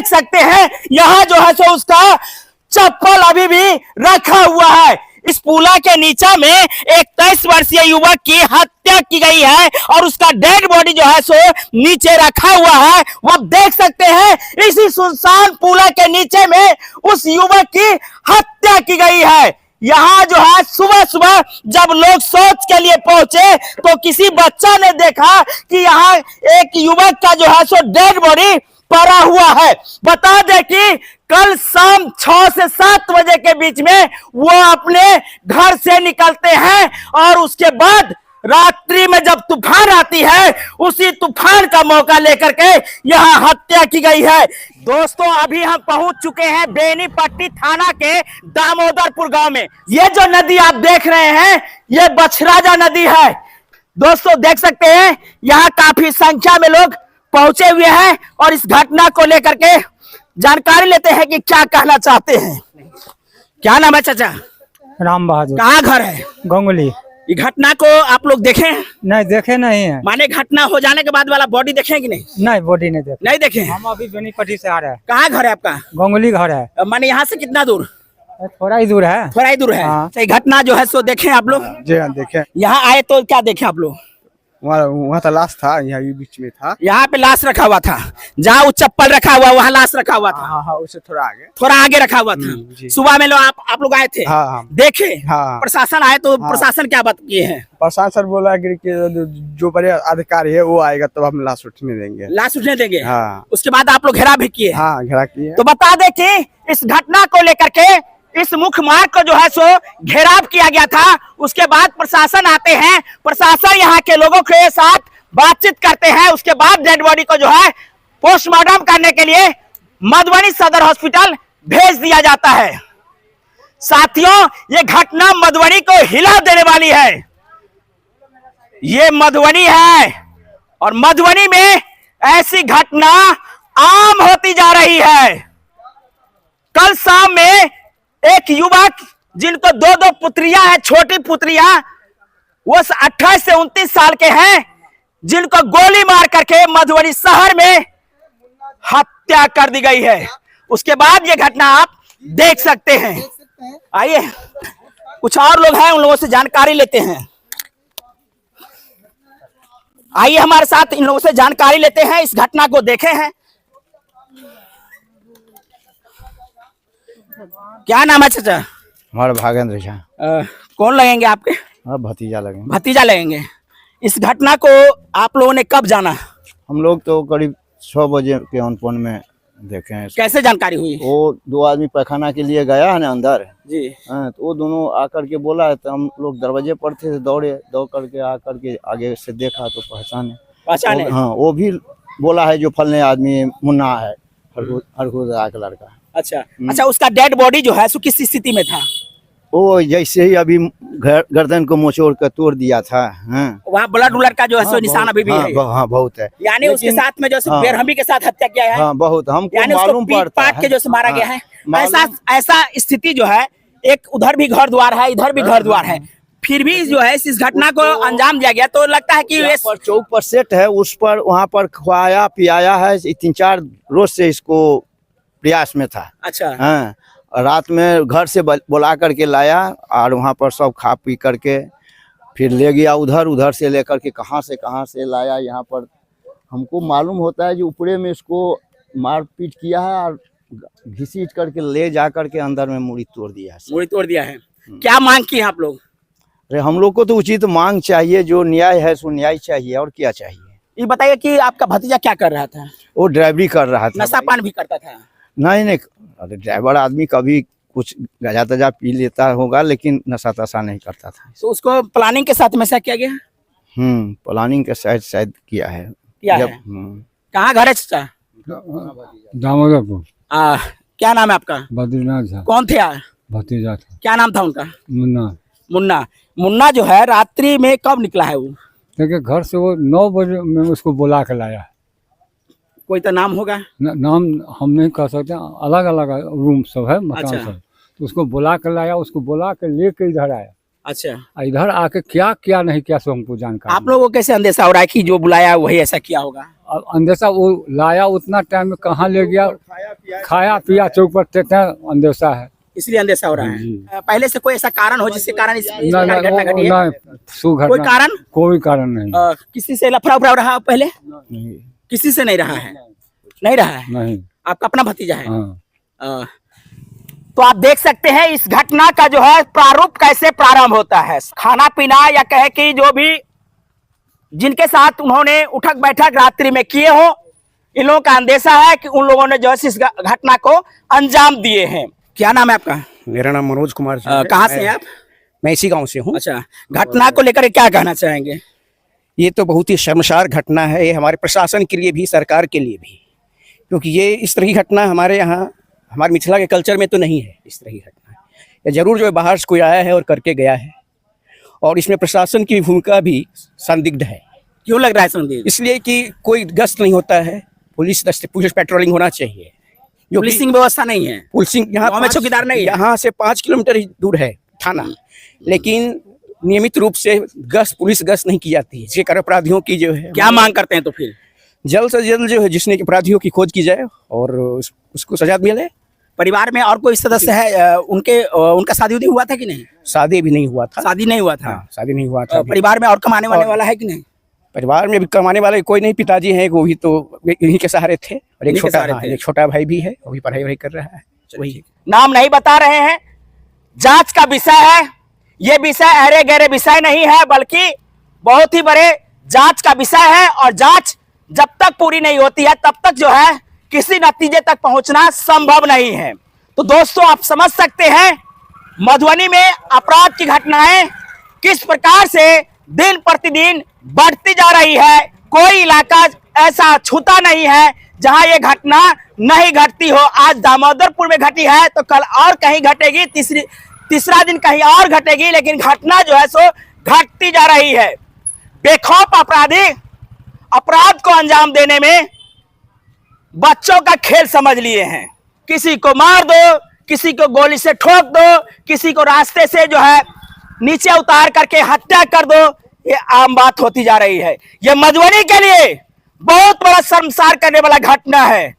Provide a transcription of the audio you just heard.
देख सकते हैं यहाँ जो है सो उसका चप्पल अभी भी रखा हुआ है। इस पुला के नीचे में एक 23 वर्षीय युवक की हत्या की गई है और उसका डेड बॉडी जो है सो नीचे रखा हुआ है। वो देख सकते हैं इसी सुनसान पुला के नीचे में उस युवक की हत्या की गई है। यहाँ जो है सुबह सुबह जब लोग शौच के लिए पहुंचे तो किसी बच्चा ने देखा कि यहाँ एक युवक का जो है सो डेड बॉडी पड़ा हुआ है। बता दें कि कल शाम 6 से 7 बजे के बीच में वो अपने घर से निकलते हैं और उसके बाद रात्रि में जब तूफान आती है उसी तूफान का मौका लेकर के यहाँ हत्या की गई है। दोस्तों अभी हम पहुंच चुके हैं बेनीपट्टी थाना के दामोदरपुर गांव में। ये जो नदी आप देख रहे हैं ये बछराजा नदी है। दोस्तों देख सकते हैं यहाँ काफी संख्या में लोग पहुंचे हुए हैं और इस घटना को लेकर के जानकारी लेते हैं कि क्या कहना चाहते हैं। क्या नाम है चाचा? राम बहादुर। कहाँ घर है? गंगोली। ये घटना को आप लोग देखे हैं? नहीं देखे नहीं है। माने घटना हो जाने के बाद वाला बॉडी देखे कि नहीं? नहीं बॉडी नहीं देखे। नहीं देखे? हम अभी बेनीपट्टी से आ रहे हैं। कहाँ घर है आपका? गंगोली घर है। माने यहाँ से कितना दूर? थोड़ा ही दूर है। थोड़ा ही दूर है। हाँ। तो ये घटना जो है सो देखे आप लोग? जी हाँ देखे। यहाँ आए तो क्या देखे आप लोग? वहाँ तो लाश था, यहाँ भी बीच में था। यहाँ पे लाश रखा हुआ था, जहाँ वो चप्पल रखा हुआ वहाँ लाश रखा हुआ था। हाँ हाँ उससे थोड़ा आगे रखा हुआ था। सुबह में लोग आप लोग आए थे? हाँ देखे? हाँ। प्रशासन आए तो प्रशासन क्या बात किए हैं? प्रशासन बोला कि जो बड़े अधिकारी है वो आएगा तो हम लाश उठने देंगे। लाश उठने देंगे? हाँ। उसके बाद आप लोग घेरा भी किए? हाँ घेरा किए। तो बता दें कि इस घटना को लेकर के इस मुख्य मार्ग को जो है सो घेराव किया गया था। उसके बाद प्रशासन आते हैं, प्रशासन यहाँ के लोगों के साथ बातचीत करते हैं। उसके बाद डेड बॉडी को जो है पोस्टमार्टम करने के लिए मधुबनी सदर हॉस्पिटल भेज दिया जाता है। साथियों ये घटना मधुबनी को हिला देने वाली है। ये मधुबनी है और मधुबनी में ऐसी घटना आम होती जा रही है। कल शाम में एक युवक जिनको 2 पुत्रियां हैं, छोटी पुत्रियां, वो 28 से 29 साल के हैं, जिनको गोली मार करके मधुबनी शहर में हत्या कर दी गई है। उसके बाद ये घटना आप देख सकते हैं। आइए कुछ और लोग हैं, उन लोगों से जानकारी लेते हैं। आइए हमारे साथ इन लोगों से जानकारी लेते हैं, इस घटना को देखे हैं। क्या नाम है चाचा? हमारा भागेंद्र झा। कौन लगेंगे आपके? भतीजा लगेंगे। भतीजा लगेंगे। इस घटना को आप लोगों ने कब जाना? हम लोग तो करीब 6 बजे के अनपन में देखे हैं। कैसे जानकारी हुई? वो 2 आदमी पैखाना के लिए गया है ना अंदर जी। तो वो दोनों आकर के बोला है तो हम लोग दरवाजे पर थे, दौड़ करके आकर के आगे से देखा तो पहचाने। हाँ वो भी बोला है जो फलने आदमी मुन्ना है, हरखुदा का लड़का। अच्छा उसका डेड बॉडी जो है सो किस स्थिति में था? वो जैसे ही अभी गर्दन को मोचोड़ कर तोड़ दिया था। हाँ। वहाँ ब्लड का जो है सो निशान अभी भी है। हाँ बहुत है। यानी उसके साथ में जो बेरहमी के साथ हत्या किया है। हाँ बहुत, हमको यानी मालूम पड़ता है। पाट के जो मारा गया है। ऐसा स्थिति जो है, एक उधर भी घर द्वार है, इधर भी घर द्वार है, फिर भी जो है इस घटना को अंजाम दिया गया। तो लगता है कि चौक पर सेट है, उस पर वहाँ पर खवाया पियाया है। 3-4 रोज से इसको प्रयास में था। अच्छा। हाँ रात में घर से बुला करके लाया और वहाँ पर सब खा पी करके फिर ले गया उधर से लेकर के कहाँ से लाया। यहाँ पर हमको मालूम होता है कि ऊपरे में इसको मारपीट किया है और घसीट करके ले जा करके अंदर में मूड़ी तोड़ दिया है। क्या मांग की है आप लोग? अरे हम लोग को तो उचित मांग चाहिए, जो न्याय है सो न्याय चाहिए, और क्या चाहिए। ये बताइए कि आपका भतीजा क्या कर रहा था? वो ड्राइवरी कर रहा था। नशा पान भी करता था? नहीं, अरे ड्राइवर आदमी कभी कुछ गजा तजा पी लेता होगा लेकिन नशा तशा नहीं करता था। तो उसको प्लानिंग के साथ में ऐसा किया गया? प्लानिंग के शायद किया है। कहाँ घर है चाचा? दामोदरपुर। क्या नाम है आपका? बद्रीनाथ झा। कौन थे? भतीजा था। क्या नाम था उनका? मुन्ना। मुन्ना जो है रात्रि में कब निकला है वो? देखिए घर से वो 9 बजे में उसको बुला के लाया। कोई तो नाम होगा? नाम हम नहीं कह सकते, अलग अलग रूम सब है, मकान सब। तो उसको बुला के लाया, उसको बुला के लेके इधर आया। अच्छा। इधर आके क्या नहीं किया सो हमको जानकारी। आप लोगों को कैसे अंदेशा हो रहा है कि जो बुलाया वही ऐसा किया होगा? अब अंदेशा वो लाया, उतना टाइम में कहाँ ले गया खाया पिया चौक पर देते हैं, अंदेशा है। इसलिए अंदेशा हो रहा है। जी। पहले से कोई ऐसा कारण हो जिसके कारण इस ना प्रकार की घटना घटी है? सुघटना कोई कारण? कोई कारण नहीं। किसी से लफड़ा उफड़ा रहा पहले? किसी से नहीं रहा है? नहीं रहा है। नहीं। आपका अपना भतीजा है? हाँ। तो आप देख सकते हैं इस घटना का जो है प्रारूप कैसे प्रारंभ होता है। खाना पीना या कहे कि जो भी जिनके साथ उन्होंने उठक बैठक रात्रि में किए हो, इन लोगों का अंदेशा है कि उन लोगों ने जो है इस घटना को अंजाम दिए हैं। क्या नाम है आपका? मेरा नाम मनोज कुमार है। कहाँ से हैं आप? मैं इसी गांव से हूँ। अच्छा, घटना को लेकर क्या कहना चाहेंगे? ये तो बहुत ही शर्मसार घटना है, ये हमारे प्रशासन के लिए भी, सरकार के लिए भी, क्योंकि ये इस तरह की घटना हमारे यहाँ, हमारे मिथिला के कल्चर में तो नहीं है इस तरह की घटना। ये जरूर जो है बाहर से कोई आया है और करके गया है, और इसमें प्रशासन की भूमिका भी संदिग्ध है। क्यों लग रहा है संदिग्ध? इसलिए कि कोई गश्त नहीं होता है, पुलिस पेट्रोलिंग होना चाहिए, जो कि पुलिसिंग व्यवस्था नहीं है। पुलिसिंग यहाँ गाँव में चौकीदार नहीं है। यहाँ से 5 किलोमीटर ही दूर है थाना, लेकिन नियमित रूप से पुलिस गश्त नहीं की जाती है, इसके कारण अपराधियों की जो है, क्या मांग करते हैं तो फिर? जल्द से जल्द जो है जिसने अपराधियों की खोज की जाए और उसको सजा मिले। परिवार में और कोई सदस्य है उनका शादी उदी हुआ था कि नहीं? शादी भी नहीं हुआ था। शादी नहीं हुआ था। हाँ, शादी नहीं हुआ था। परिवार में और कमाने वाले वाला है कि नहीं? परिवार में भी कमाने वाले कोई नहीं, पिताजी हैं वो भी तो इन्हीं के सहारे थे, और इन्हीं के सहारे थे। एक छोटा भाई भी है, वो भी पढ़ाई वढ़ाई कर रहा है। वही नाम नहीं बता रहे हैं, जांच का विषय है ये। विषय अहरे गहरे विषय नहीं है, बल्कि बहुत ही बड़े जांच का विषय है, और जांच जब तक पूरी नहीं होती है तब तक जो है किसी नतीजे तक पहुंचना संभव नहीं है। तो दोस्तों, आप समझ सकते हैं मधुबनी में अपराध की घटनाएं किस प्रकार से दिन प्रतिदिन बढ़ती जा रही है। कोई इलाका ऐसा छूता नहीं है जहां ये घटना नहीं घटती हो। आज दामोदरपुर में घटी है तो कल और कहीं घटेगी, तीसरा दिन कहीं और घटेगी, लेकिन घटना जो है सो घटती जा रही है। बेखौफ अपराधी अपराध को अंजाम देने में बच्चों का खेल समझ लिए हैं। किसी को मार दो, किसी को गोली से ठोक दो, किसी को रास्ते से जो है नीचे उतार करके हत्या कर दो, ये आम बात होती जा रही है। ये मधुबनी के लिए बहुत बड़ा शर्मसार करने वाला घटना है।